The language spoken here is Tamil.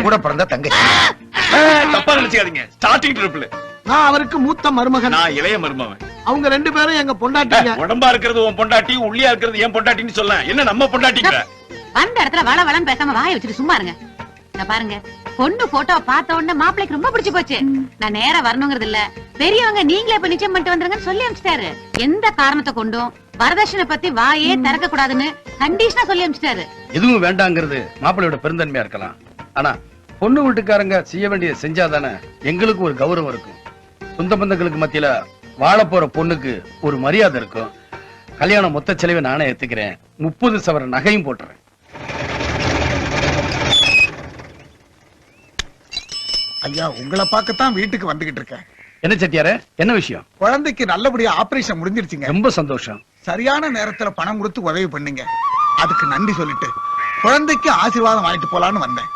கூட பிறந்த தங்கச்சி. தப்பா நினைச்சுக்காதீங்க. Starting triple. நான் அவருக்கு மூத்த மருமகன். நான் இளைய மருமகன். அவங்க 2 பேரும் எங்க பொண்டாட்டிங்க. உடம்பா இருக்கிறது உன் பொண்டாட்டி, உள்ளியா இருக்கிறது என் பொண்டாட்டின்னு சொல்ல. என்ன நம்ம பொண்டாட்டிங்க? வந்த இடத்துல வள வளன்னு பேசாம வாயை வச்சுட்டு சும்மா இருங்க. நான் பாருங்க, பொண்ணு போட்டோ பார்த்த உடனே மாப்பிளைக்கு ரொம்ப பிடிச்சு போச்சு. நான் நேரா வரணுங்கிறது இல்ல, பெரியவங்க நீங்களே இப்ப நிச்சயம் பண்ணிட்டு வந்துருங்கன்னு சொல்லி அனுப்பிச்சிட்டாரு. எந்த காரணத்தை கொண்டும் வரதட்சணை பத்தி வாயே திறக்க கூடாதுன்னு கண்டிஷனா சொல்லி அனுப்பிச்சிட்டாரு. எதுவும் வேண்டாங்கிறது மாப்பிள்ளையோட பெருந்தன்மையா இருக்கலாம். ஆனா பொண்ணு வீட்டுக்காரங்க செய்ய வேண்டியதை செஞ்சாதானே எங்களுக்கு ஒரு கௌரவம் இருக்கும். சொந்த பந்தங்களுக்கு மத்தியில வாழ போற பொண்ணுக்கு ஒரு மரியாதை இருக்கும். கல்யாணம் மொத்த செலவை நானே ஏத்துக்கிறேன். 30 சவர நகையும் போட்டுறேன். ஐயா, உங்களை பார்க்கத்தான் வீட்டுக்கு வந்துகிட்டு இருக்கேன். என்ன செட்டியாரே, என்ன விஷயம்? குழந்தைக்கு நல்லபடியா ஆபரேஷன் முடிஞ்சிருச்சுங்க. ரொம்ப சந்தோஷம். சரியான நேரத்துல பணம் கொடுத்து உதவி பண்ணீங்க. அதுக்கு நன்றி சொல்லிட்டு குழந்தைக்கு ஆசீர்வாதம் வாங்கிட்டு போலான்னு வந்தேன்.